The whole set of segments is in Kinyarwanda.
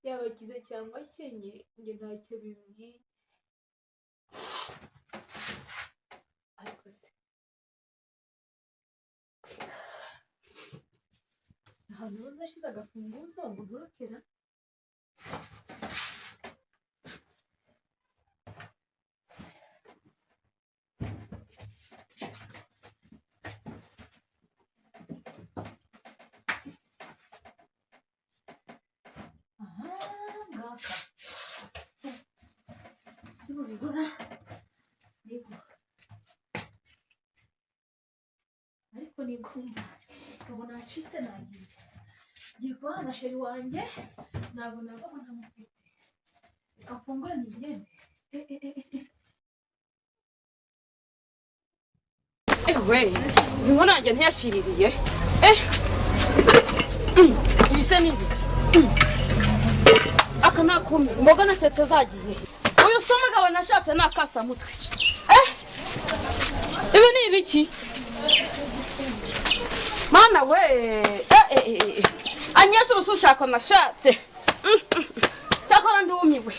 yabagize cyangwa akenye njye ntacyo bimbwiye ariko se ahantu nashize agafunguzo ngo nturokera Sibura niko ariko nikumva ubona nacitse nagiye gikwa na sheri wanjye ntabwo ntamufite afungura nigende we niho nanjye ntiyashiririye ibise n'ibiki aka nakumi mboga natetse zagiye uyu so mugabo nashatse nakasa mutwe ibi ni ibiki mana we anyeze usushaka nashatse cyakora ndumiwe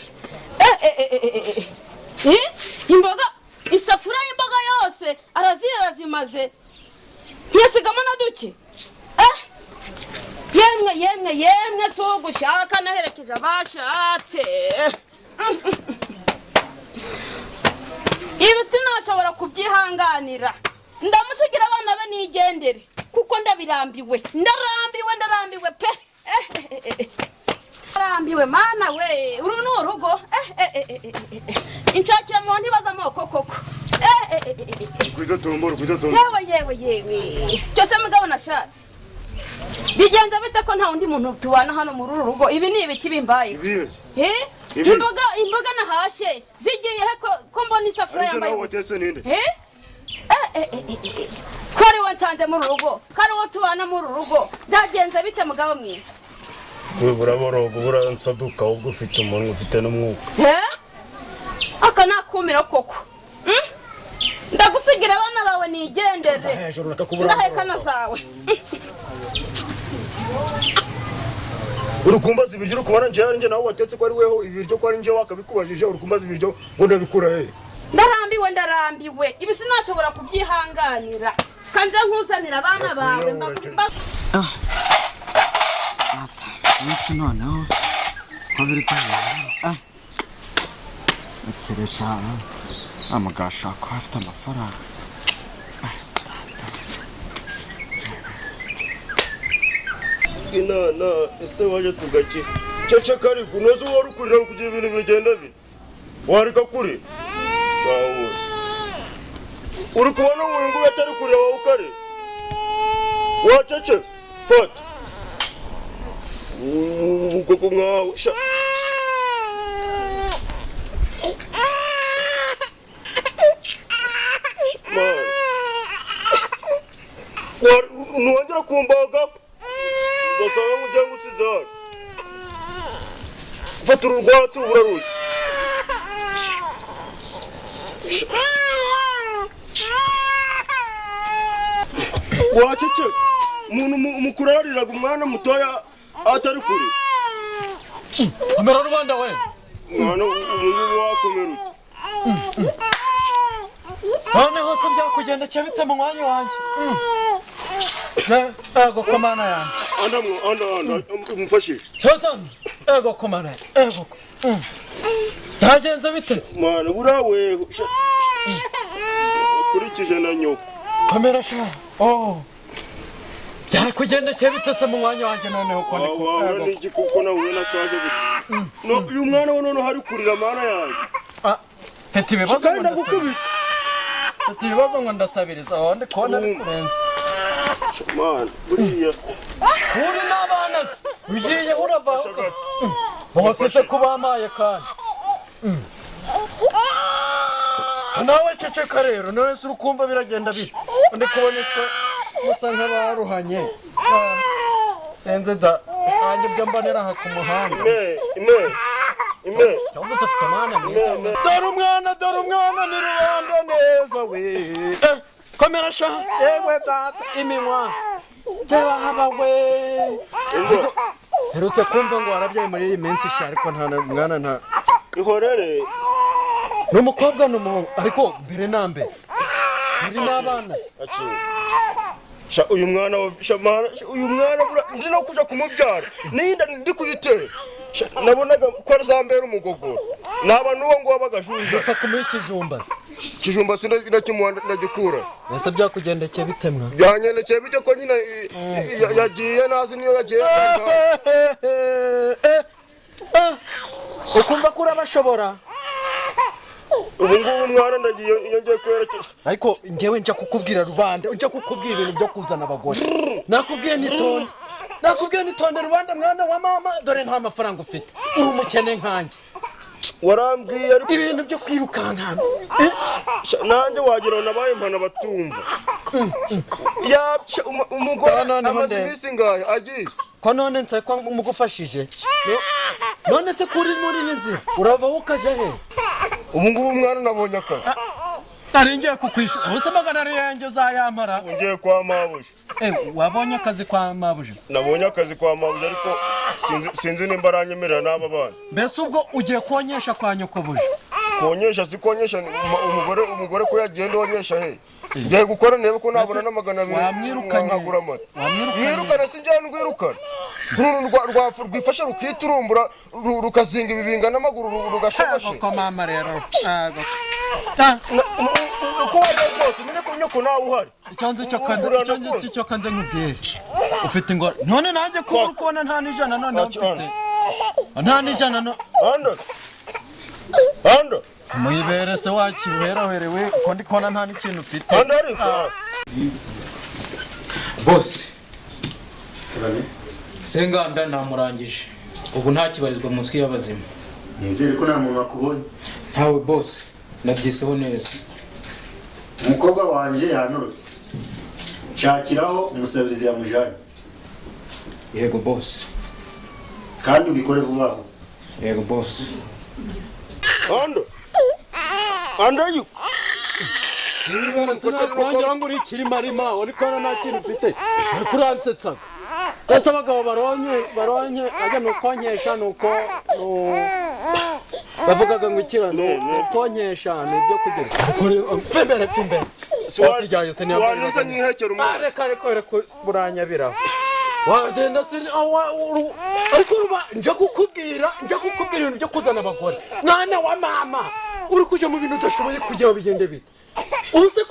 imboga isafuriya y'imboga yose arazimaze ntiyasigamo na duke yemwe si ugushaka naherekeje abashatse ibi sinashobora kubyihanganira ndamusigira abana be nigendere kuko ndabirambiwe pe ndarambiwe mana we uru ni urugo inshakira mu ntibaza amoko koko yewe cyose mugabo nashatse bigenze bite ko nta undi muntu tubana hano muri uru rugo ibi ni ibiki bimbaye imboga nahashye zigiye he ko mbona isafuriya yambaye ko ari we nsanze muri uru rugo ko ari wo tubana muri uru rugo byagenze bite mugabo mwiza uraboroga uransaduka ubwo ufite umuntu ufite n'umwuka aka nakumira koko ndagusigira abana bawe nigendere ndahekana zawe urukumbaza ibiryo urukubona nje nawe watetse ko ari weho ibiryo ko ari nje wakabikubajije urukumbaza ibiryo ngo ndabikura he ndarambiwe ibi sinashobora kubyihanganira kanze nkuzanira abana bawe Nisi noneho kwabiri kwabiri akiresha amagasha ko afite amafaranga inana ese waje tugake cece kari kunozo warukurira kugira ibintu bigenda bi warika kuri sawo uri kubona ngo atari kurira wawe ukare wacece fat ukoko nkawe sha nuwongera kumbaga ugasanga mujya gusizara fata urwatsi uraruye wacece umuntu mukuru yariraga umwana mutoya atari kure amera rubanda we mwana wakomera none hose byakugenda cyo bite mu mwanya wanjye ego komana yanjye anda umfashije cyose ego komana ego byagenze bite mwana burawe ukurikije na nyoko kamera sha byakugenda cyo bite se mu mwanya wanjye noneho ko ndiko ego niki kuko nawe nakaje gusa no uyu mwana we none hari kurira mana yanjye fete ibibazo ngo ndasabiriza aho ndi kubona ari kurenza man buriya uri n'abana ugiye uravaho bose se kubamaye kandi nawe ceceka rero none se urukumva biragenda bite ndi kubona ko musa nk'abaruhanye senze da nanjye byo mbonera aha ku muhanda cyangwa se afite amana mwiza dore umwana ni rubanda neza we komera sha yewe data iminwa jeba haba we herutse kumva ngo warabyaye muri iyi minsi sha ariko nta mwana nta ihorere n'umukobwa n'umuhungu ariko mbere na mbere hari n'abana uyu mwana ndi no kuja kumubyara ninda ndi kuyitera nabonaga ko azambera umugogoro naba nuwo ngo wabagashunje upfa kumuha ikijumba sinakimuhanda ndagikura ese byakugendekeye bitemwa byangendekeye bite ko nyine yagiye nazi niyo yagiye ukumva ko urabashobora ubu ngubu umwana ndagiye iyo ngiye kwerekeza ariko njyewe njya kukubwira rubanda njya kukubwira ibintu byo kuzana abagore nakubwiye nitonde rubanda mwana wa mama dore nta mafaranga ufite uri umukene nkanjye warambwiye ariko ibintu byo kwirukankana nanjye wagira nabaye impana batumva umugore amaze iminsi ngahe agiye ko none nse ko mugufashije none se kuri muri iyi nzira urava ukaje he ubu ngubu umwana nabonye akazi nari ngiye kukwishyura ubuse magana yanjye uzayampara ngiye kwa mabuja wabonye akazi kwa mabuja nabonye akazi kwa mabuja ariko sinzi nimba aranyemerera n'aba bana mbese ubwo ugiye konyesha kwa nyokobuja konyesha si konyesha umugore ko yagiye ndonyesha he ngiye gukora nebe ko nabona n'amagana abiri nkagura amata mwirukana sinjyana ndwirukana rwafu rwifasha rukiturumbura rukazinga ibibinga n'amaguru rugashoboshe ko mama rero uko wajya rwose umenye ko nyoko nawe uhari icyo kanze nkubwire ufite ingoro none nanjye ko uri kubona nta n'ijana none mfite nta n'ijana no anda muyibere se wakibuheraherewe uko ndi kubona nta n'ikintu ufite anda ariko bose senganda namurangije ubu nta kibarizwa munsi y'abazima nizere ko nta muntu wakubonye ntawe bose nabyiseho neza umukobwa wanjye yanurutse nshakiraho umusabirizi yamujanye yego bose kandi ubikore vuba vuba yego bose anda yu wagira ngo uri ikirimarima uri kubona nta kintu ufite ariko uransetsa ese abagabo baronye ajya nukonkesha nuko bavugaga ngo ikirano nukonkesha ni ibyo kugira pfembere wanyuze nk'ihekera umwana reka buranyabiraho wagenda ariko njya kukubwira ibintu byo kuzana abagore mwana wa mama uri kuja mu bintu udashoboye kujya bigende bite uze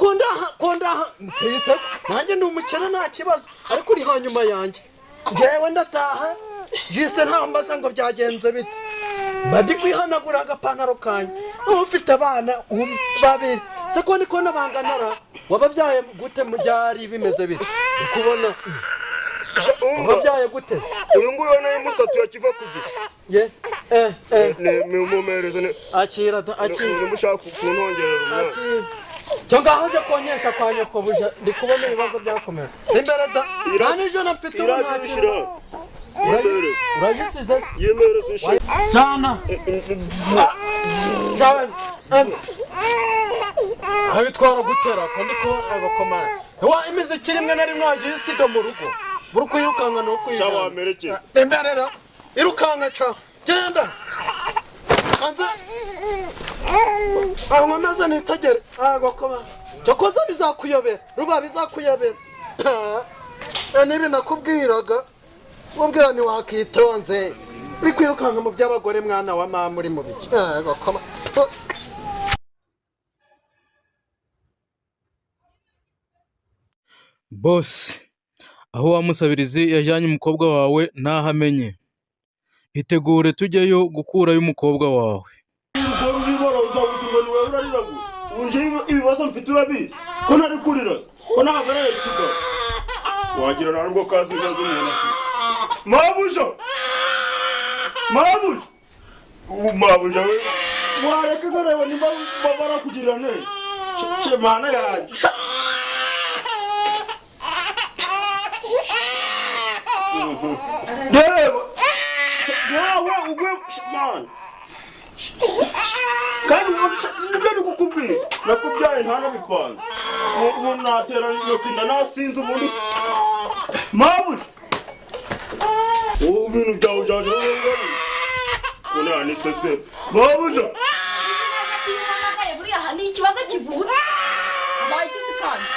kondaha nsetse nanjye ndi umukene nta kibazo ariko uri hanyuma yanjye njyewe ndataha jise ntambaza ngo byagenze bite badi kwihanagura agapantaro kanjye ufite abana babiri se ko niko nabanganara wababyaye gute byari bimeze bite ukubona wababyaye gute uyu nguyu nayo musatu yakiva ku gisi mumereze akira mushaka kuntongera umwana cyo ngaho uje konyesha kwa nyokobuja ndi kubona ibibazo byakomera imbere da nanijo mfite iragishira uragisize yemereze jana abitwara gutera ko ndiko abakomana wa imiziki rimwe na rimwe wagiye isiga mu rugo buri kwirukanka no kwiyana cyabamerekeza imbere irukanka ca genda kanza aho mamaze nitagere agakoma cyokoza bizakuyobera ruba bizakuyobera nibi nakubwiraga ubwira ni wakitonze uri kwirukanka mu by'abagore mwana wa mama uri mu biki agakoma bose aho wamusabirizi yajyanye umukobwa wawe ntahamenye itegure tujyeyo gukurayo umukobwa wawe ibibazo mfite urabizi ko ntari kurira ko ntahagarara ikigo wagira narwo kazi gazo umuntu mabuja we wareka gareba nimba barakugirira neza mana yanjye reba yawe ugwe mana kandi nibyo ndi kukubwira nakubyaye nta nabipanze ubu natera intoki ndanasinze ubundi mabuja wowe ibintu byawe byaje kuna ni sese babuja buriya aha ni ikibazo kivutse abaye iki kandi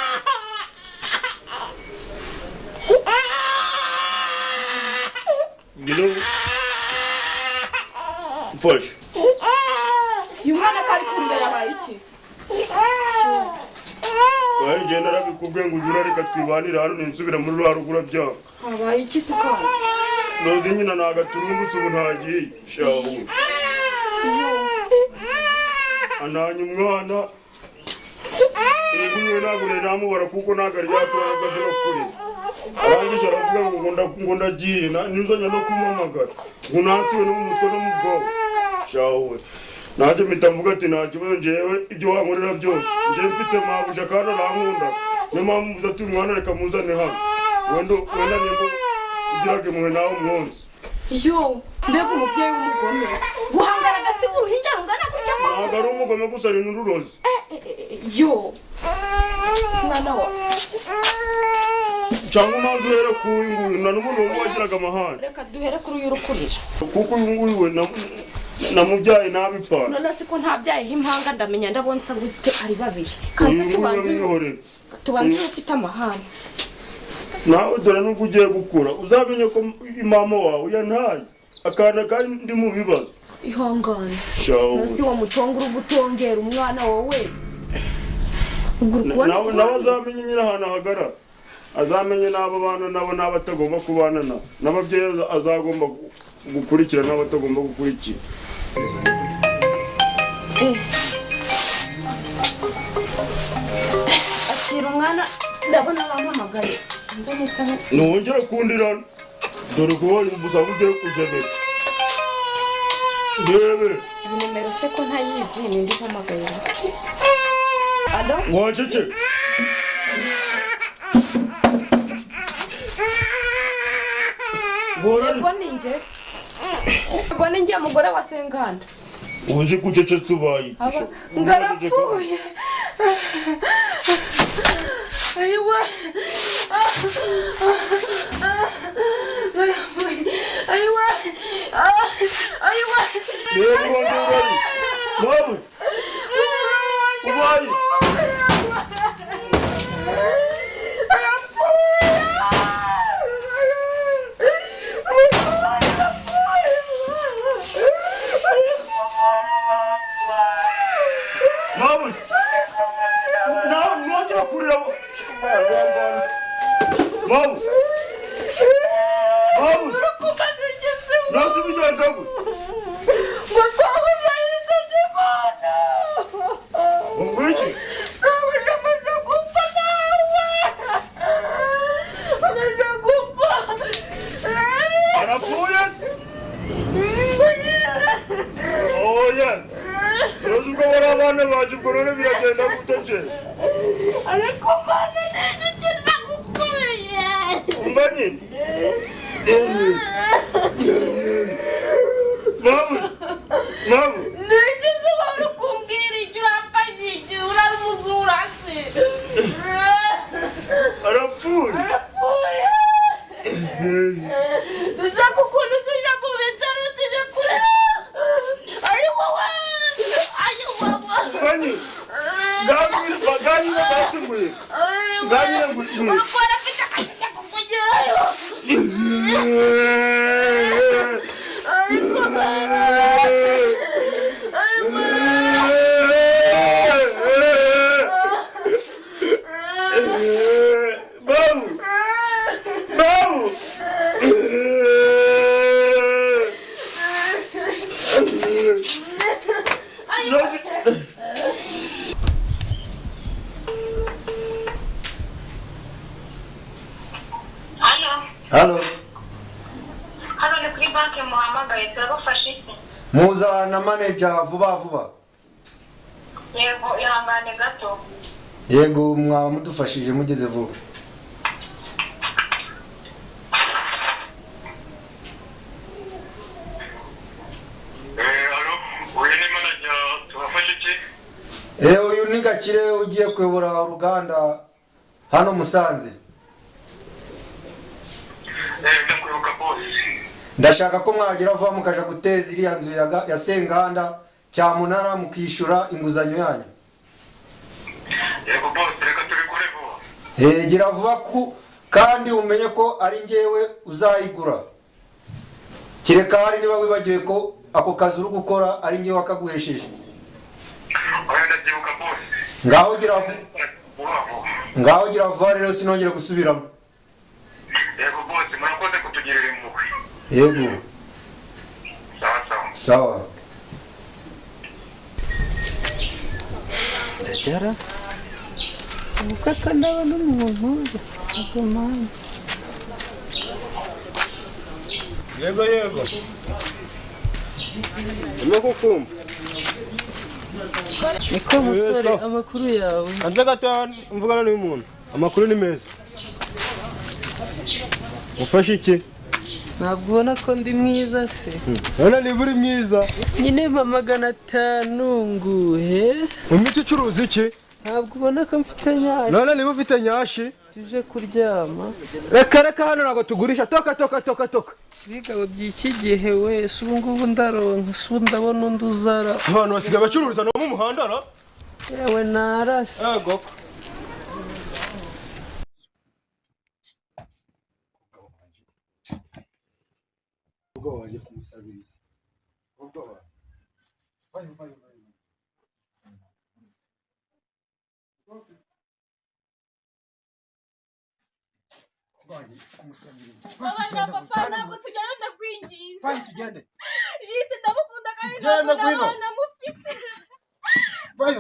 ngino mfashe uyu mwana kari kumbera abaye iki Wari genda rabikubwe ngo ujura reka twibanira hano ninsubira muri rwa rugura byanga abaye iki kandi nodi nyina nagaturungutse ubu ntagiye shahu ananye umwana nguye nagure namubara kuko nagari yaturagaje no kuri arangije aravuga ngo ndagiye nyuzanya no kumamagara ngo nansiwe no mu mutwe no mu bwonko shahu naje mpita mvuga ati nta kibazo njyewe ibyo wankorera byose njyewe mfite mabuja kandi arankunda niyo mpamvu mvuze ati umwana reka muzane hano wenda nimba ugirage muhe nawe umwonsi yo mbega umubyeyi w'umugome guhangara agasiga uruhinja rungana gutya ntabwo ari umugome gusa ni n'ururozi yo mwana wa cyangwa impamvu uhera ku uyu nguyu na n'ubundi wumva wagiraga amahane reka duhere kuri uyu urukurira kuko uyu nguyu we namubyaye nabipana none se ko ntabyayeho impanga ndamenya ndabonsa gute ari babiri uyu kanze nguyu mwihorere tubanze ufite amahane nawe dore nubwo ugiye gukura uzamenye ko imama wawe yantaye akana kandi ndi mu bibazo ihangane shawu nasi wa mutongo uri gutongera umwana wowe nawe azamenye nyine ahantu ahagarara azamenye n'abo bana nabo n'abatagomba kubana nabo n'ababyeyi azagomba gukurikira n'abatagomba gukurikira akira umwana ndabona bampamagaye ntiwongere kundirana dore ko wari umusaza ugiye kujagera ndebe iyi nimero se ko ntayizi nindi mpamagaye alo wacece yego ninjye mugore wa Senganda uzi ko ucecetse ubaye ngarapfuye ayiwa ayiwa ayiwa reba ubanza ubaye wawe ubaye muza na manager vuba vuba yego ihangane gato yego mwamudufashije mugeze vuba alo uyu ni manager tubafashe iki uyu ni Gakire ugiye kuyobora uruganda hano Musanze ndakwibuka boss ndashaka ko mwagira vuba mukaja guteza iriya nzu ya Senganda Cyamunara mukishura inguzanyo yanyu. Yego boss, reka tubikore vuba. Gira vuba kandi umenye ko ari ngewe uzayigura. Kireka hari niba wibagiwe ko ako kazi uri gukora ari ngewe wakaguhesheje. Oya ndabyibuka boss. Ngaho gira vuba rero sinongera gusubiramo. Yego boss, murakoze kutugirira impuhwe. Yego. Sawa. Ndajara. Ukaka ndabona umuntu agomana. Yego. Nuko kumva. Niko musore amakuru yawe. Anza gato mvugana n'uyu muntu. Amakuru ni meza. Ufashe iki? Ntabwo ubona ko ndi mwiza se. None niba uri mwiza. Nyine $500 nguhe. Umiti ucuruza iki? Ntabwo ubona ko mfite nyashi. None niba ufite nyashi. Tuje kuryama. Reka hano ntabwo tugurisha toka. Ibigabo by'iki gihe wese ubu ngubu ndaronka ndabona undi uzara. Abantu basigaye bacururiza no mu muhanda ra? Yewe narase. Yego. Ubwo waje kumusabiriza. Baba papa ntabwo tujyana ndakwinginze. Fine tugende. Jiste ndamukunda kandi Genda namufite. Vayo.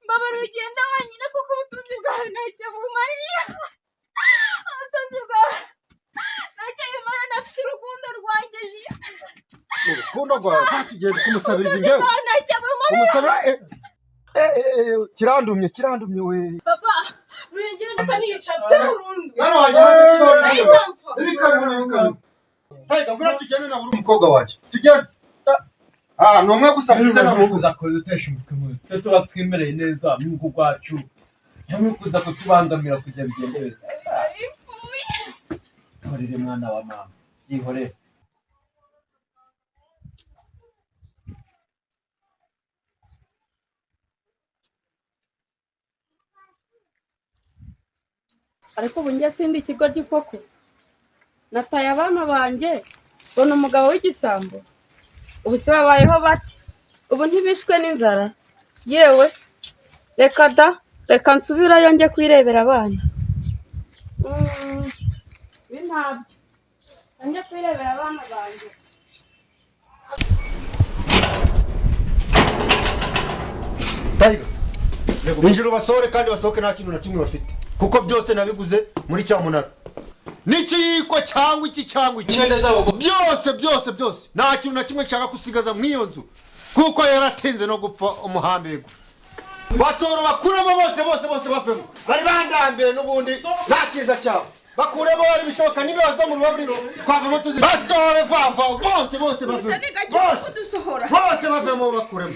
Baba rugenda wenyine kuko ubutunzi bwawe ntacyo bumariye. Ubutunzi bwawe ntacyo bumara, nafite urukundo rwanjye Jiste. Urukundo rwawe tugende kumusabiriza ngewe. Ntacyo bumariye. Umusabira kirandumye we. Papa, nuyegera ndakaniyica bya burundu. Hano wajya ibikabiro. Taiga ngura tugende na buri umukobwa wacu. Tugende. Numwe gusa mfite na muguza ko dutesha umukwe. Tuba twimereye neza n'uko kwacu. Yamwe kuza kutubandamira kujya bigendera. Korere mwana wa mama. Yihore. Ariko ubu njye sindi ikigo gikoko. Nataye abana banjye bona umugabo w'igisambo. Ubu se babayeho bati. Ubu ntibishwe n'inzara. Yewe reka nsubirayo njye kwirebera abana. Bintabyo. Njye kwirebera abana banjye. Taiga. Ninjiro basore kandi basohoke nta kintu na kimwe bafite. Kuko byose nabiguze muri Cyamunara. N'ikiyiko cyangwa iki. Byose. Nta kintu na kimwe nshaka kusigaza mw'iyo nzu. Kuko yaratenze no gupfa umuhambego. Basoro bakuremo bose bafemo. Bari bandambiye n'ubundi nta kiza cyabo. Bakuremo bari bishoboka n'ibibazo mu rubabriro. Twavamo tuzi. Basore vava bose bafemo. Bose bafemo bakuremo.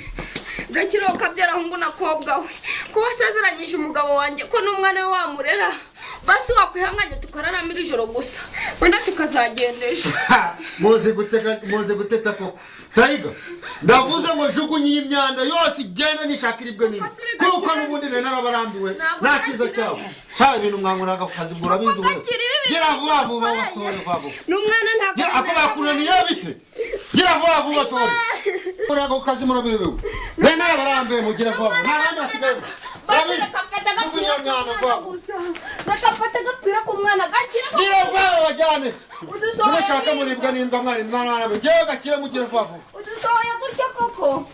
Gakiro kabyara hungu na kobwa we. Ko wasezeranyije umugabo wanjye ko n'umwana we wamurera. Basi wakwihanganye tukarara muri ijoro gusa. Wenda tukazagendesha. Muze guteta koko. Taiga. Ndavuze ngo jugunye imyanda yose igenda nishakiribwe nini. Kuko n'ubundi narabarambiwe. Nta kiza cyawo. Cyawe ibintu mwanguraga kukazigura bizi we. Gira vuba basore vavo. N'umwana ntabwo. Ako bakunaniye bite? Gira vuba basore. Uraga kukazi murabewe. Narabarambiwe mugira vuba. Nabandi basigaye. Nakafata gapira ku mwana gakira. Gira vuba wajyane. Murashaka muribwa n'imbwa mwari mwana nabe. Ngewe gakire mugire vuba. Udusohoya gutya koko.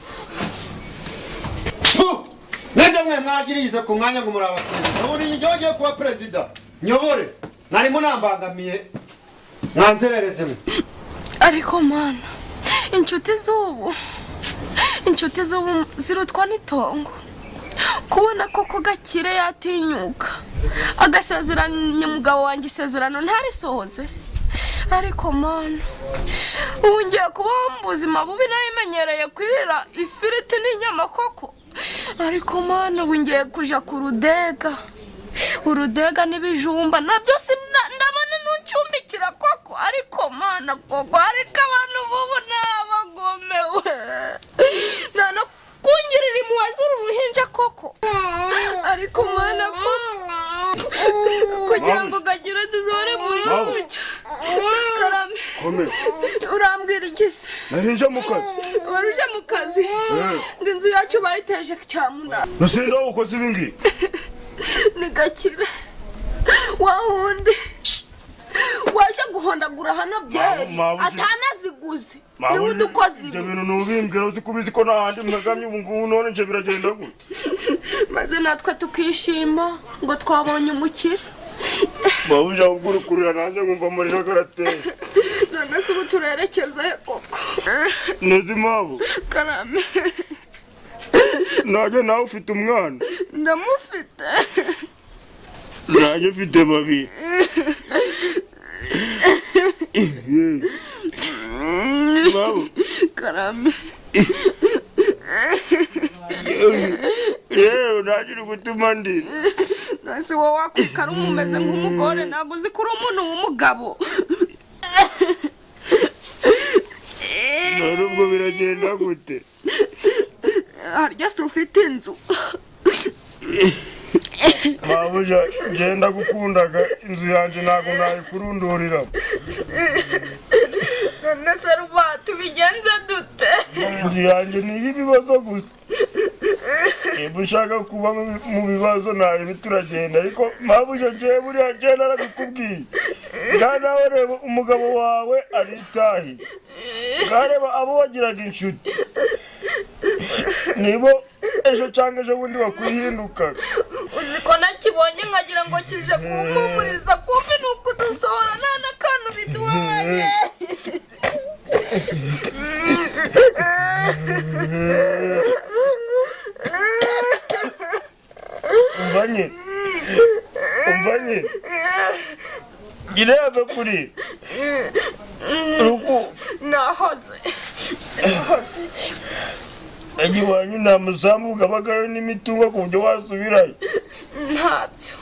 Nende mwe mwagiriza ku mwanya ngo muraba perezida. Ubu ni ngiye kuba perezida. Nyobore. Nari munambangamiye. Mwanzererezemo. Ariko mana, inshuti z'ubu zirutwa n'itongo. Kubona koko Gakire yatinyuka agasezeranya umugabo wanjye isezerano ntarisohoze. Ariko mana, ubu ngiye kubaho mu buzima bubi narimenyereye kwirira ifiriti n'inyama koko. Ariko mana, ubu ngiye kuja ku urudega n'ibijumba nabyo ndabona n'ucumbikira koko. ariko mana koko ariko abantu bubu nabagomewe nana kunyirira impuhwe z'uruhinja koko ariko mana koko kugira ngo gagire duzore muri buryo karame urambwira iki se narinje mu kazi waruje mu kazi inzu yacu bayiteje cyamunara nasinda ukoze ibingi ni Gakire wawundi waje guhondagura hano byeri atanaziguze niwe udukoze ibyo bintu nubimbwira uzi kubizi ko nahandi mwagamye ubu ngubu none nje biragenda gute maze natwe tukishima ngo twabonye umukire mabuja ugurukurira nanjye nkumva amarira karateye none se ubu turerekeza koko nuzi mabu karame nanjye nawe ufite umwana ndamufite nanjye mfite babiri mabu karame rero nanjye uri gutuma ndira nasi wowe wakwikara umumeze nk'umugore ntabwo uzi ko uri umuntu w'umugabo none ubwo biragenda gute harya se ufite inzu mabuja ngenda gukundaga inzu yanjye ntabwo nayikurundurira none se ruba tubigenze dute inzu yanjye ni iy'ibibazo gusa niba ushaka kuba mu bibazo ntabi turagenda ariko mabuja ngewe buriya ngewe narabikubwiye ngaho nawe reba umugabo wawe aritahiye ngaho reba abo wagiraga inshuti nibo ejo cyangwa ejo bundi bakwihindukaga uzi ko nakibonye nkagira ngo kije kumpumuriza kumbe ni ukudusohora nta n'akantu biduhaye umva nyine gireve kuri ruku nahoze iwanyu nta musambu ugabagayo n'imitungo ku buryo wasubirayo ntabyo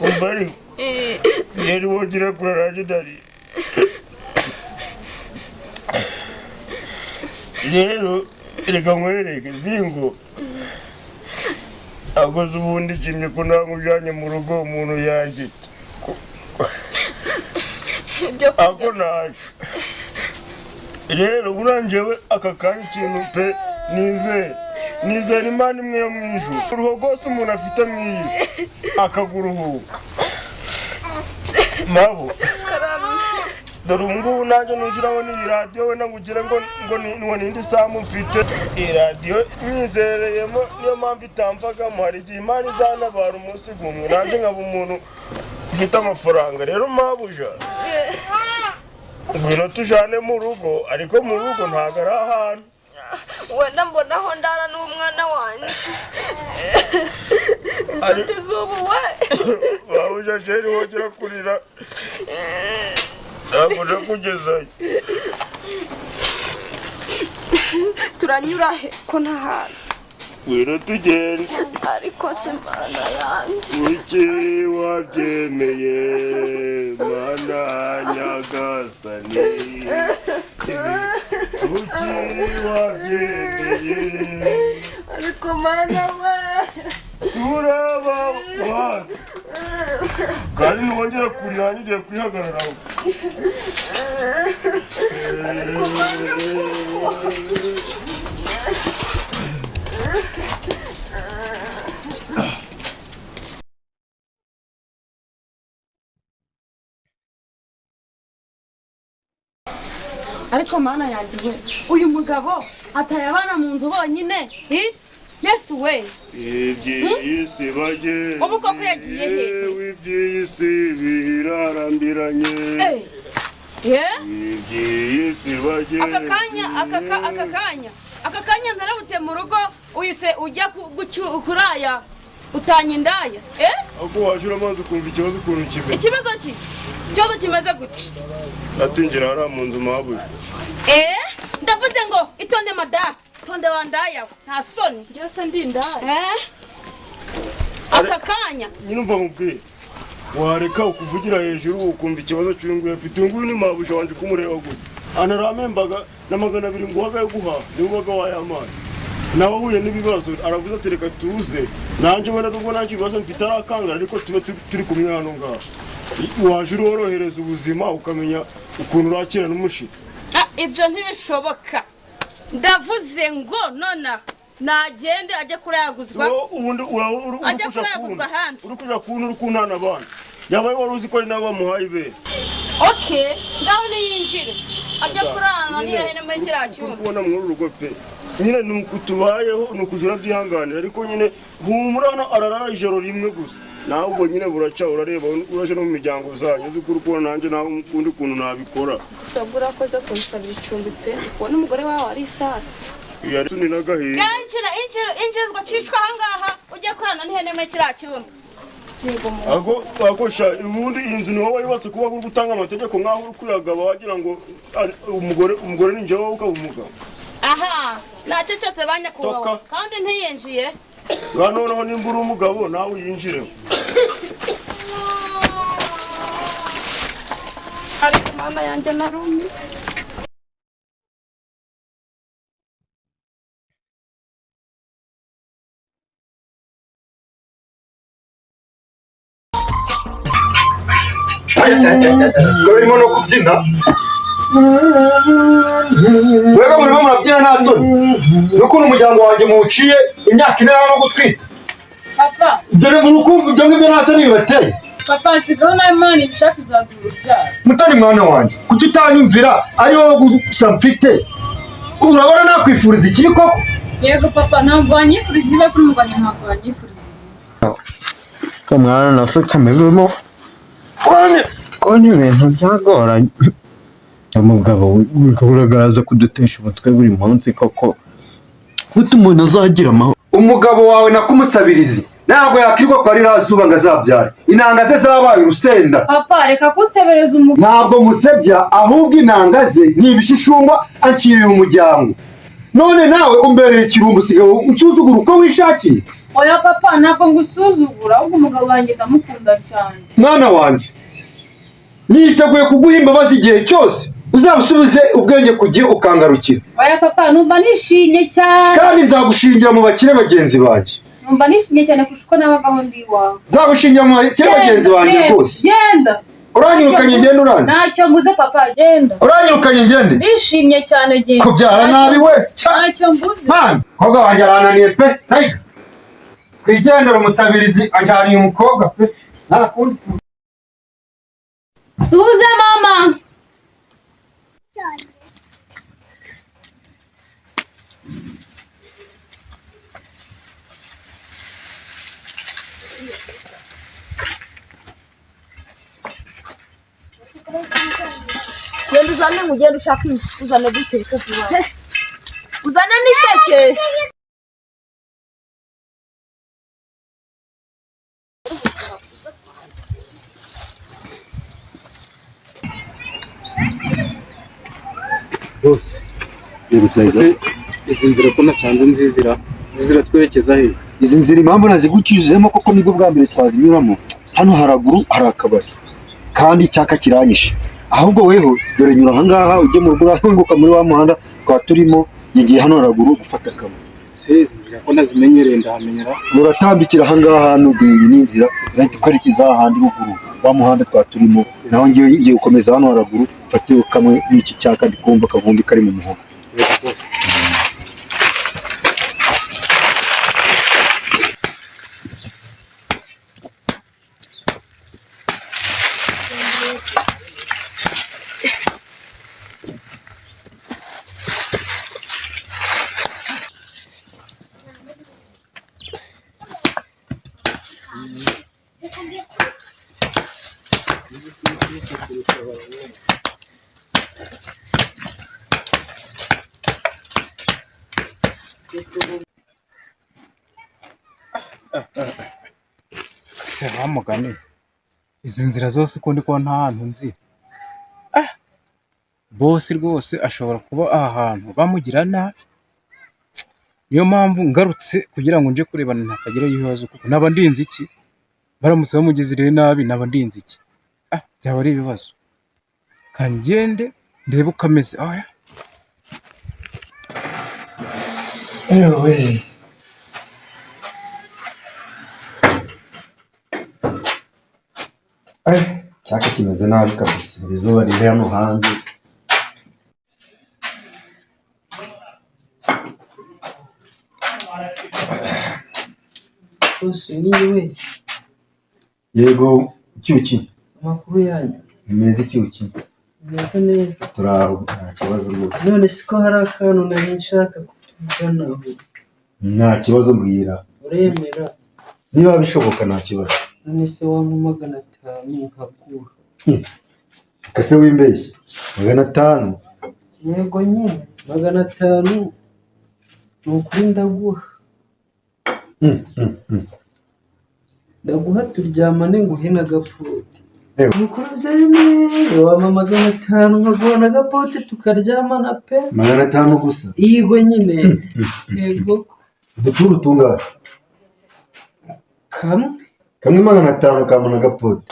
umva ariko yari wogera kuraranje dari rero reka nkwereke zingo akoze ubundi kimye ko nta nkujyanye mu rugo umuntu yarya ako ntacyo rero burangewe aka kanya ikintu pe nizera imana imwe yo mu ijuru uruho rwose umuntu afite mu isi akaguruhuka mabo dore ubu ngubu nanjye nujiraho n'iyi radiyo wenda ngo ugire ngo nindi samu mfite iyi radiyo nyizereyemo niyo mpamvu itamvagamo hari igihe imana izanabara umunsi gumwe nanjye nkaba umuntu ufite amafaranga rero mabuja ngwino tujane mu rugo ariko mu rugo ntabwo ari ahantu wenda mbonaho ndara n'umwana wanjye inshuti z'ubu we mabuja jeri wogera kurira ntabwo nakugezayo turanyura he ko ntahazi ngwino tugende ariko se mana yanjye kuki wabyemeye mana nyagasani kuki wabyemeye ariko mana we turaba wazi kandi ntiwongera kurira ngiye kwihagararaho ariko mana ariko mana yanjye we uyu mugabo ataye abana mu nzu bonyine yesu we iby'isi bageze ubu koko yagiye he iby'isi birarambiranye iby'isi bageze aka kanya ntaravutse mu rugo uyise ujya kuraya utanya indaya ahubwo wajura amazi ukumva ikibazo ukuntu kimeze ikibazo kimeze gute atinjira hariya mu nzu mabuja ndavuze ngo itonde mada tonde wandaya nta soni byose ndi indaya aka kanya nyine umva mubwire wareka ukuvugira hejuru ukumva ikibazo cy'uyunguyu afite. Uyunguyu ni mabuja wanje kumureba gute, anaramembaga na 200 nguhaga yo guhaha nibubaga wayamaye. Nawe ahuye n'ibibazo aravuze ati reka tuze nanjye wenda nubwo nanjye ibibazo mfite arakangara ariko tube turi kumwe hano ngaha. Waje urorohereza ubuzima ukamenya ukuntu urakira n'umushika. Ibyo ntibishoboka, ndavuze ngo nona nagende ajye kurayaguzwa. Ajye kurayaguzwa ahandi. Uri kuja kuntu uri kuntana abana yabaye wari uzi ko ari nabo bamuhaye ibere. Okay, ngaho niyinjire ajye kurana niyo hene muri kiriya cyumba. Kubona muri urugo pe nyine nukutubayeho nukujura byihanganira ariko nyine humurana ararara ijoro rimwe gusa nawe ubwo nyine buraca urareba uraje no mu miryango zanyu zikuru ko nanjye nawe ukundi kuntu nabikora. Usabwa urakoze kunsabira icumbi pe ubona umugore wawe ari isasu. Yari suni nagahiye. Injizwa cishwa ahangaha ujye kurana n'ihene muri kiriya cyumba. Agosha ubundi inzu ni wowe yubatse kuba uri gutanga amategeko nkaho uri kuyagaba wagira ngo umugore ni njyewe ukaba umugabo. Aha nacyo cyose banyakubaho kandi ntiyinjiye. Noneho nimba uri umugabo nawe yinjire. Ariko mama yanjye narumye. Siko birimo no kubyina. Wega murimo murabyina nta soni. N'ukuntu umuryango wanjye muwuciye imyaka 4 no gutwita. Papa. Dore mu rukumva ibyo ngibyo nta soni bibateye. Papa sigaho na Imana ibishaka izagura urubyaro. Mutoni mwana wanjye kuki utanyumvira ari wowe gusa mfite. Urabona nakwifuriza ikibi koko? Yego papa ntabwo wanyifuriza ibe kuri mugani ntabwo wanyifuriza. Kamwana nafe kamezemo. Kone ibintu byagoranye. Umugabo uragaragaza kudutesha umutwe buri munsi koko. Gute umuntu azagira amahoro? Umugabo wawe nakumusabirizi ntabwo yakirwa ko ari razuba ngazabyara. Inanga ze zabaye urusenda. Papa reka kunsebereza umugabo. Ntabwo musebya ahubwo inanga ze ntibishishungwa anciriye umuryango. None nawe umbereye ikirumbu sigaho unsuzugura uko wishakiye. Oya papa ntabwo ngusuzugura ahubwo umugabo wanjye ndamukunda cyane. Mwana wanjye niteguye kuguha imbabazi igihe cyose uzabusubize ubwenge kugiye ukangarukira. Oya papa numva nishimye cyane. Kandi nzagushingira mu bakire bagenzi banjye. Numva nishimye cyane kuko nabagaho ndi wawe. Nzagushingira mu bakire bagenzi banjye rwose. Genda. Uranyirukanye ngende uranze. Ntacyo mbuze papa genda. Uranyirukanye ngende. Nishimye cyane genda. Kubyara nabi we. Ntacyo mbuze. Man, koga wanjye arananiye pe. Tayiga. Kwigendera umusabirizi ajyaniye umukobwa pe. Ntakundi. Suze mama. Genda uzane ngugenda ushaka uzane duteke vuba. Uzane niteke. Bose izi nzira ko nasanze nzizira twerekeza he? Izi nzira impamvu nazigukizemo koko nibwo bwa mbere twazinyuramo. Hano haraguru hari akabari kandi icyaka kiranyishe. Ahubwo weho dore nyura aha ngaha ujye mu rugo urahinguka muri wa muhanda twa turimo ngiye hano haraguru gufata akabari. Izi nzira ko nazimenyereye ndahamenyera. Muratambikira aha ngaha n'ubwiye n'inzira urahita ukwerekeza ahandi ruguru wa muhanda twa turimo naho ngiye gukomeza hano haraguru mfatiwe kamwe n'iki cyaka ndikumva kavumbi kari mu muhogo. Mugani izi nzira zose ko ndi ko nta hantu nzi. Bosi rwose ashobora kuba aha hantu bamugira nabi. Niyo mpamvu ngarutse kugira ngo nje kurebana ntatagira ibibazo kuko naba ndinze iki. baramutse bamugezereye nabi naba ndinze iki? Byaba ari ibibazo. Kangende ndebe uko ameze. ewe cyaka kimeze nabi kabisa, izuba riri hano hanze. niwe yego icyuki amakuru yanyu imeze icyuki imeze neza, turaho nta kibazo rwose. none siko hari akantu nari nshaka kutuvuganaho. Nta kibazo mbwira, uremera niba bishoboka nta kibazo. none se wampa 500 nkaguha? Kase wimbeshye 500? Yego nyine 500 ni ukuri ndaguha. Ndaguha turyamane nguhe n'agapote. Nukuri byemeye wampa 500 nkaguha n'agapote tukaryamana pe. 500 gusa? Yego nyine. Yego duturu tungahe? kamwe 500 kamana n'agapote.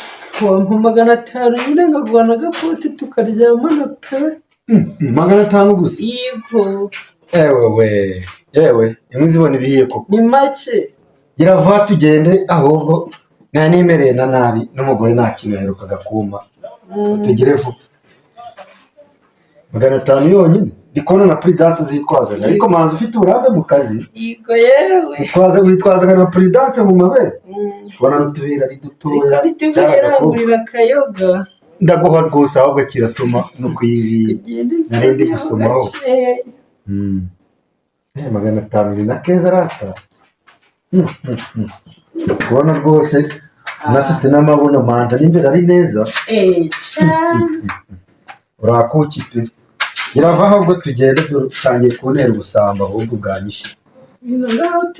wampa 500 nyine nkaguha n'agapote tukaryamana pe. 500 gusa? Yego. Ewe inkwi zibona ibihiye koko. Ni make. Gira vuba tugende, ahubwo mwanimereye na nabi n'umugore nta kintu yaherukaga kumpa. Tugire vuba. 500 yonyine ndikubona na prudence zitwaza, ariko manzi ufite uburambe mu kazi. Yego yewe witwazaga na prudence mu mabere. Ubona n'utubera ari dutoya cyaragurira akayoga. Ndaguha rwose ahubwo kirasoma no kuyiri narindi gusomaho. 500 ni na keza rata. Kubona rwose unafite n'amabuno manza n'imbere ari neza. Urakuki pe. Girava ahubwo tugende dutangiye kuntera ubusamba ahubwo bwanyishe.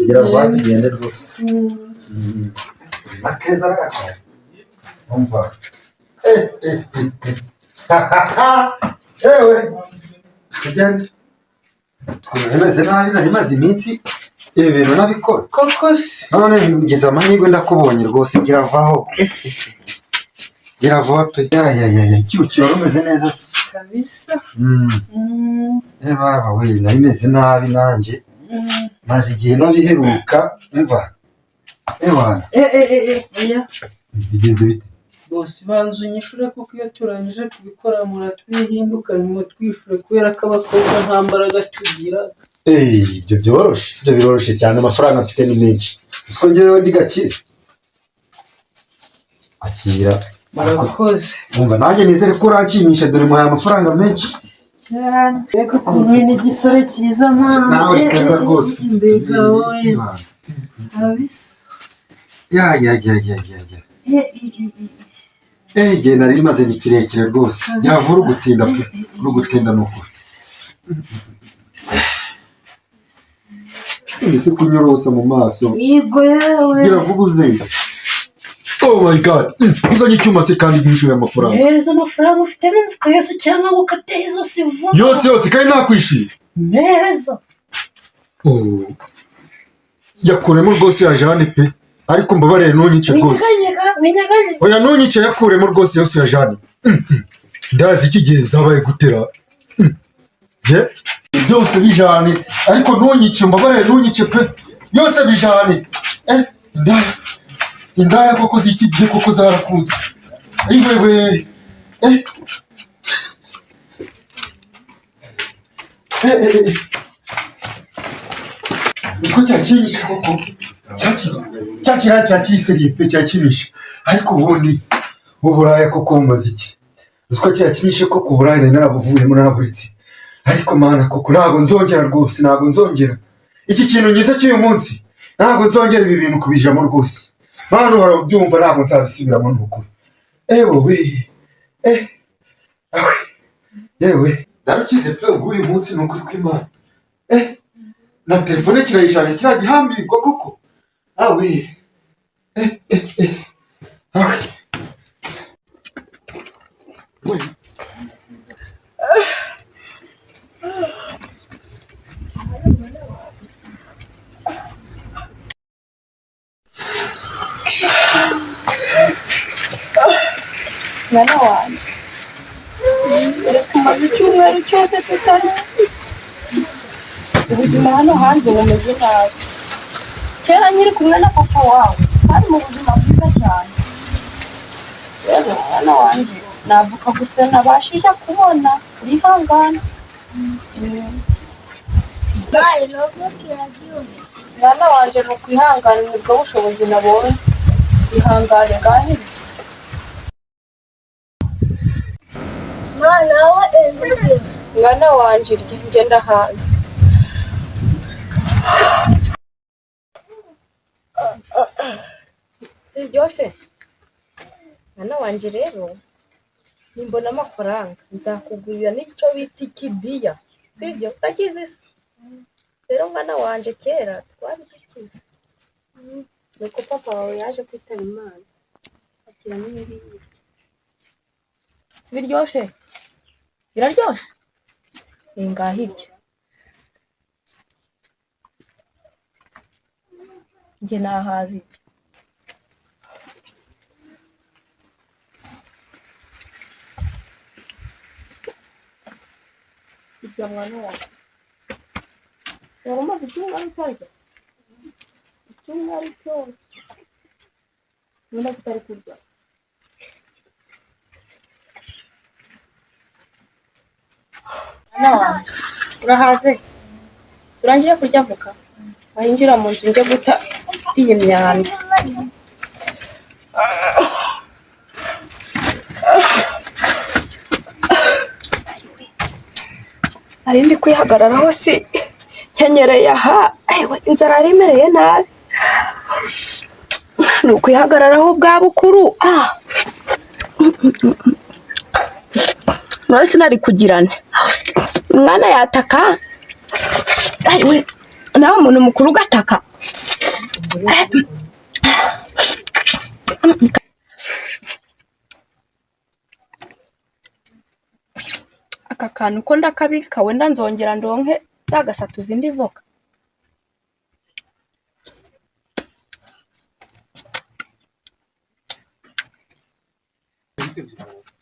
Girava tugende rwose. Na keza rata. Umva. Ewe. Tugende. Twemeze nabi nari maze iminsi ibi bintu nabikora. Koko se. None ngize amahirwe ndakubonye rwose, giravaho. Girava pe. Cyuki warumeze neza se? Kabisa. Baba we nari meze nabi nanjye. Maze igihe nabiheruka umva. Ewana. Oya. Bigenze bite? Bose banzu unyishure kuko iyo turangije kubikora muratwihinduka nyuma twishure kubera ko abakobwa nta mbaraga tugira. Ibyo byoroshe, ibyo biroroshe cyane, amafaranga mfite ni menshi. Siko ngewe ndi gakire. Akira. Murakoze. Umva nanjye nizere ko uranshimisha, dore muhaye amafaranga menshi. Reka kumwe n'igisore cyiza mama. Nawe keza rwose. Mbega wowe. Abisa. Igihe nari maze ni kirekire rwose. Yavura ugutinda pe. Ugutinda ni ukuri. Ese kunyorosa mu maso. Yego yewe. Gira vuba uze. Oh my god. Kuzanye icyuma se kandi gwishyuye amafaranga. Mpereza amafaranga ufite mu mufuka yose cyangwa gukate izo sivu. Yose kandi nakwishyuye. Mpereza. Yakuremo rwose ya Jane pe. Ariko mbabareye ntunyice rwose. Winyaganye. Oya ntunyice, yakuremo rwose yose ya Jane. Ndazi iki gihe zabaye gutera. Byose bijane, ariko ntunyice, mbabareye ntunyice pe. Yose bijane. Indaya koko ziki gihe koko zarakutse. Wewe. Uko cyakinisha koko. Cyakiseriye pe cyakinisha. Ariko ubundi uburaya koko bumaze iki? Uko cyakinisha koko uburaya narabuvuyemo naburitse. Ariko mana koko ntabwo nzongera rwose, ntabwo nzongera. Iki kintu nyiza cy'uyu munsi ntabwo nzongera ibi bintu kubijamo rwose. Mana urabyumva ntabwo nzabisubiramo n'ukuri. Yewe ndarukize pe uyu munsi n'ukuri kw'Imana. Na telefone kirayishanya kiragihambirwa koko. mwana wanjye reka umaze icyumweru cyose tutari ubuzima hano hanze bumeze nabi kera nkiri kumwe na papa wawe hari mu buzima bwiza cyane rero mwana wanjye navuga gusa nabashije kubona urihangana mwana wanjye ni ukwihangana nibwo bushobozi nabonye ihangane ngahe mwana wanjye irya njye ndahazi siryoshye mwana wanjye rero nimbona amafaranga nzakugurira n'icyo bita ikidiya sibyo utakizi se rero mwana wanjye kera twari dukize nuko papa wawe yaje kwitaba imana akira n'ibiryo si biryoshye biraryoshye ngaho iryo njye nahazi iryo irya mwana wawe wari umaze icyumweru utarya icyumweru cyose ubona ko utari kurya mwana wanjye urahaze urangiye kurya avoka wahinjira mu nzu njye guta iyi myanda ari ndi kwihagararaho si nkenyereye aha inzara yari imereye nabi ni ukwihagararaho bwa bukuru nawe sinari kugirane umwana yataka nawe umuntu mukuru ugataka aka kantu ko ndakabika wenda nzongera ndonke zagasatuza indi voka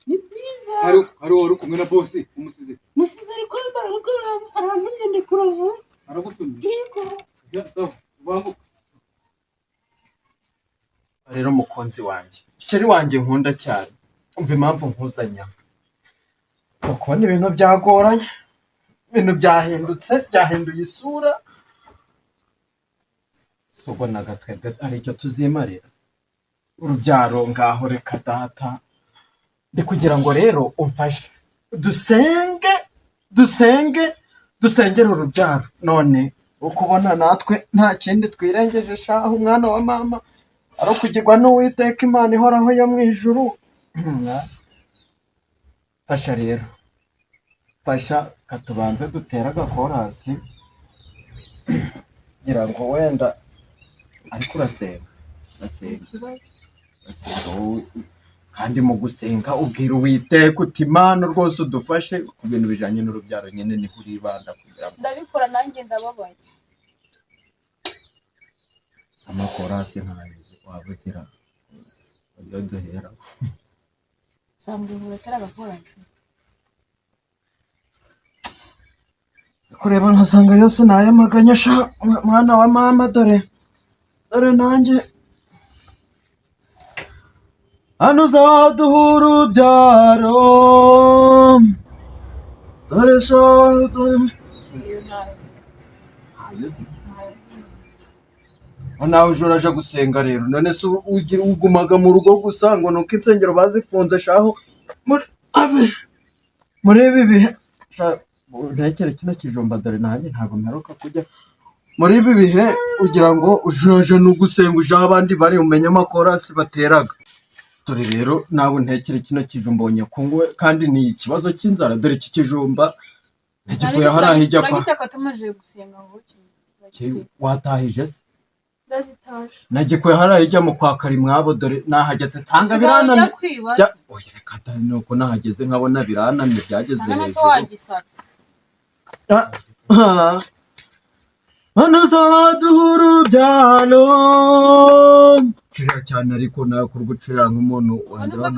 ni byiza hari wari kumwe na bosi umusize ariko aramunyende kurava aragutumye yego rero mukunzi wanjye sheri wanjye nkunda cyane umva impamvu nkuzanya kubona ibintu byagoranye ibintu byahinduye isura sobonaga twebwe ari icyo tuzimarira urubyaro ngaho reka data ndi kugira ngo rero umfashe dusengere urubyaro none ukubona natwe nta kindi twirengeje shaho umwana wa mama ari ukugirwa n'uwiteka imana ihoraho yo mu ijuru fasha rero fasha katubanze dutera agakorasi ngira ngo wenda ariko urasenga kandi mu gusenga ubwira uwiteka uti imana rwose udufashe ku bintu bijanye n'urubyaro nyine niho uribanda kugira ngo ndabikora nanjye ndababaye amakorasi ntabizi waba uzira iyo duhera sambwe uretera agakorasi kureba nkasanga yose nayamaganya sha mwana wa mama dore nanjye hano uzaduha urubyaro dore sha dore nawe uje uraje gusenga rero none se ugumaga mu rugo gusa ngo nuko insengero bazifunze shaho muri ibi bihe ntekere kino kijumba dore nanjye ntabwo mperuka kujya muri ibi bihe ugira ngo uje no gusenga uje abandi bari umenye amakorasi bateraga dore rero nawe ntekere kino kijumba ubonye kunguwe kandi ni ikibazo cy'inzara dore iki kijumba ntigikuye hari aho ijya kwa watahije se nagikuye hari aho ijya mu kwa Karimwabo dore nahageze nsanga biranamye oya reka dore nuko nahageze nkabona biranamye byageze hejuru hano uzaduha urubyaro ncurira cyane ariko nawe kuri gucurira nk'umuntu wandura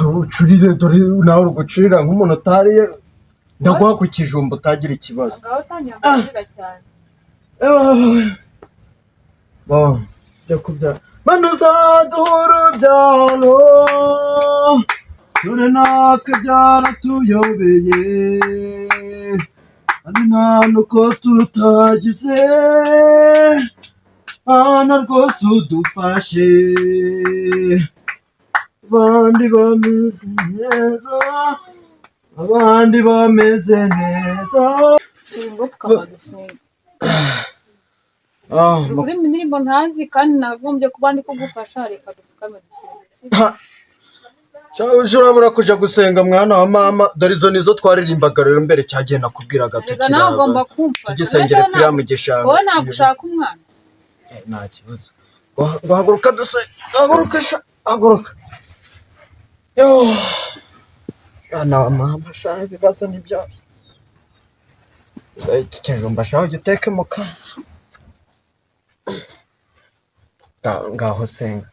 ucurire dore nawe ugucurira nk'umuntu utariye ndaguha ku kijumba utagira ikibazo ngaho tangira gucurira cyane jya kubyara manuza duhura urubyaro dore natwe byaratuyobeye ari nta nuko tutagize hano rwose udufashe abandi bameze neza abandi bameze neza ngo tukabadusenga kuri indirimbo ntazi kandi nagombye kuba ndi kugufasha reka dupfukame dusenge urabura kuja gusenga mwana wa mama dore izo nizo twaririmbaga rero mbere cyagiye nakubwiraga tukiri nawe ugomba kumfasha tugisengera turiya mu gishanga wowe ntabwo ushaka umwana nta kibazo ngo haguruka haguruka yo mwana wa mama shaho ibibazo ni byose iki kijumba shaho giteke mu kanwa ngaho senga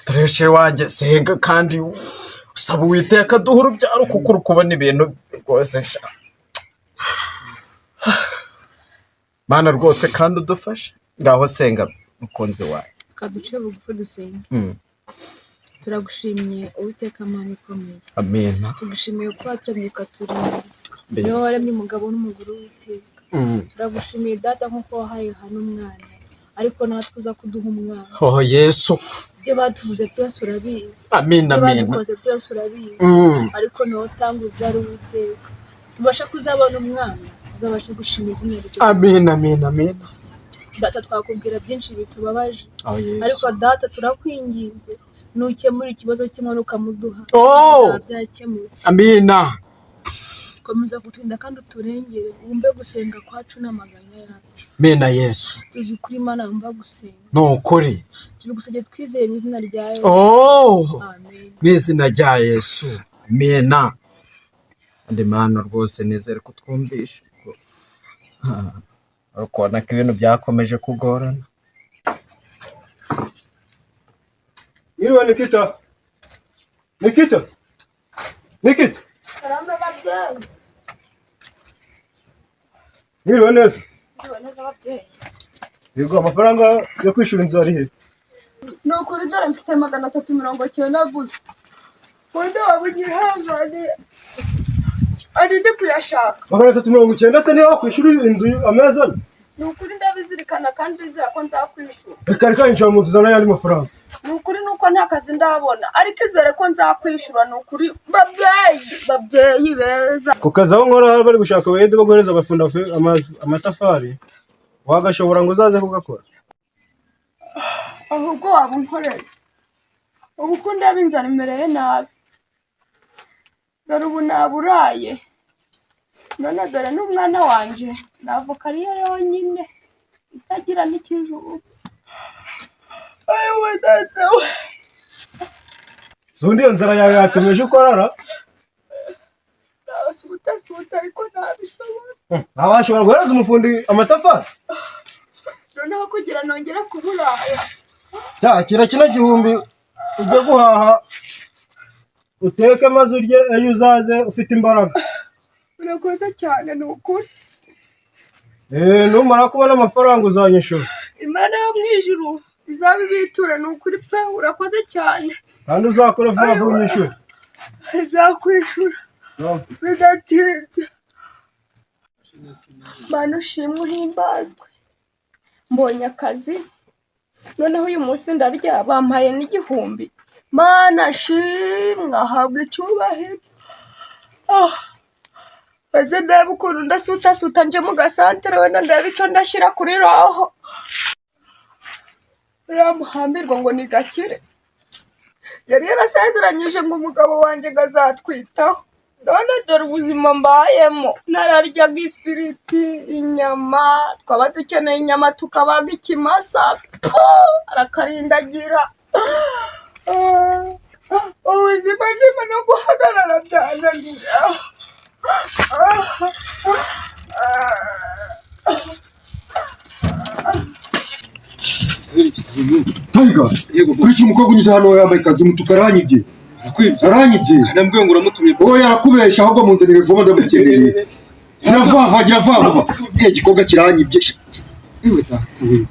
Tureshe wanjye senga kandi usaba Uwiteka duha urubyaro kuko uri kubona ibintu rwose Mana rwose kandi udufashe ngaho senga mukunzi wawe kaduce bugufi dusenge turagushimiye Uwiteka Mana ikomeye amina tugushimiye ko waturemye ukaturinda niwe waremye umugabo n'umugore w'Uwiteka turagushimiye data nk'uko wahaye hano umwana ariko natwe uza kuduha umwana Yesu ibyo batuvuze byose urabizi amina badukoze byose urabizi ariko niwo utanga urubyaro Uwiteka tubasha kuzabona umwana tuzabasha gushima izina ryawe amina data twakubwira byinshi bitubabaje ariko data turakwinginze nukemura ikibazo kimwe ukamuduha byakemutse amina komeza kuturinda kandi uturengere wumve gusenga kwacu n'amaganya yacu mena Yesu tuzi kuri Imana wumva gusenga nukuri tubigusabye twizeye mu izina rya Yesu amen mu izina rya Yesu mena andi Mana rwose nizere ko twumvisha urabona ko ibintu byakomeje kugorana Yiriwe Nikita karamba babyeyi Yiriwe neza babyeyi yego amafaranga yo kwishyura inzu ari he ni ukuri dore mfite 390 gusa wenda waba ugihangane ari ndi kuyashaka 390 se niyo wakwishyura inzu amezi ane ni ukuri ndabizirikana kandi ndizera ko nzakwishyura reka yinjira mu nzu zana yandi mafaranga ni ukuri nuko nta kazi ndabona ariko izere ko nzakwishyura ni ukuri babyeyi beza ku kazi aho nkora bari gushaka wende baguhereza abafunda amatafari wagashobora ngo uzaze kugakora ahubwo waba unkoreye ubu ko ndabinzana imereye nabi dore ubu naburaye none dore n'umwana wanje navoka ariyo yonyine itagira n'ikijubu ayowe data we zundi iyo nzara yawe yatumije ukorara suta ariko ntabishobora ntawashobora guhereza umufundi amatafari noneho kugira nongera kuburaya kira kino gihumbi ujye guhaha uteke maze urye ejo uzaze ufite imbaraga urakoze cyane ni ukuri numara kubona amafaranga uzanyishura Imana yo mu ijuru izaba ibitura ni ukuri pe urakoze cyane kandi uzakora vuba vuba unyishyure nzakwishura bidatinze Mana ushimwe uhimbazwe mbonye akazi noneho uyu munsi ndarya bampaye n'igihumbi Mana shimwa ahabwa icyubahiro Baze ndebe ukuntu ndasuta nje mu gasantere wenda ndebe icyo ndashyira kuri roho uramuhambirwa ngo ni gakire yari yarasezeranyije ngo umugabo wanjye ngo azatwitaho none dore ubuzima mbayemo nararyaga ifiriti inyama twaba dukeneye inyama tukabaga ikimasa arakarindagira ubuzima nyuma no guhagarara byananira mayiga kuri iki umukobwa unyuze hano yambaye ikanzu y'umutuku aranyibye aranyibye nambwiye ngo uramutumye wowe yarakubesha ahubwo munzanire vuba ndamukeneye gira vuba igikobwa kiranyibye iwe takuwe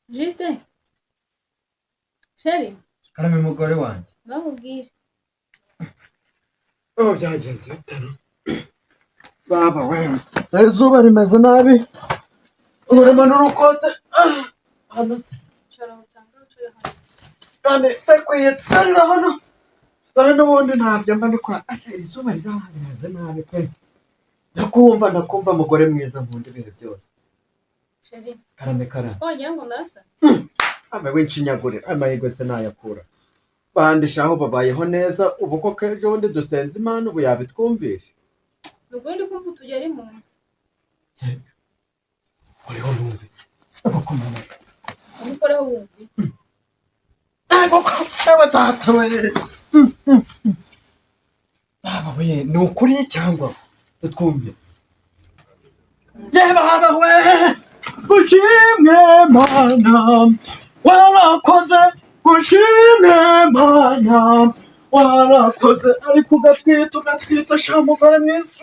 Juste Sheri karame mugore wanjye bakubwire byagenze bitaro baba wewe dore izuba rimeze nabi urema n'urukote hano se kandi takwiye tarira hano dore n'ubundi ntabyo mba ndikora izuba rimeze nabi pe ndakumva mugore mwiza nkunda ibintu byose Sheri karame twagira ngo ndarasa w'inshinyagure amahirwe se nayakura bandishaho babayeho neza ubu ko kejo bundi dusenze imana ubu yabitwumvisha nubwo ndi kumva utugera mu koreho numve umukoreho wumve ewe tata we baba we ni ukuri cyangwa tutwumve reba baba we ushimwe mana warakoze ushimwe mana warakoze ariko ugatwita sha mugore mwiza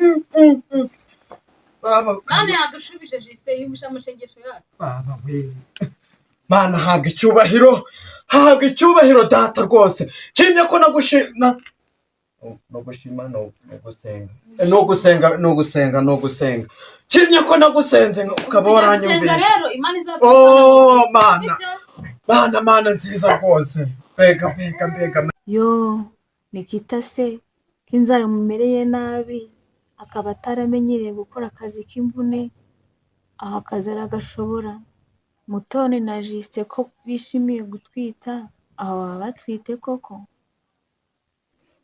baba nane yadushubije Juste yumvisha amashengesho yacu baba we mana habwa icyubahiro data rwose kimye ko nagushima no gusenga kimye ko nagusenze ukaba waranyumvise rero Imana izadufasha mana nziza rwose bega yo Nikita se k'inzara mumereye nabi akaba ataramenyereye gukora akazi k'imvune aho akazi aragashobora Mutoni na Juste ko bishimiye gutwita aho baba batwite koko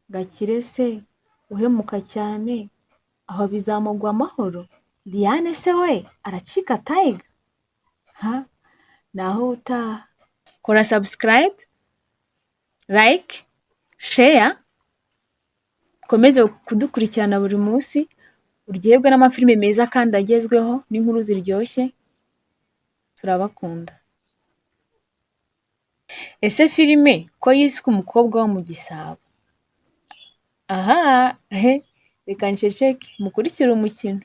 Gakire se uhemuka cyane aho bizamugwa amahoro Diane se we aracika tayiga naho utaha kora subscribe like share komeze kudukurikirana buri munsi uryoherwe n'amafilime meza kandi agezweho n'inkuru ziryoshye turabakunda ese filime ko yiswe umukobwa wo mu gisabo reka nceceke mukurikire umukino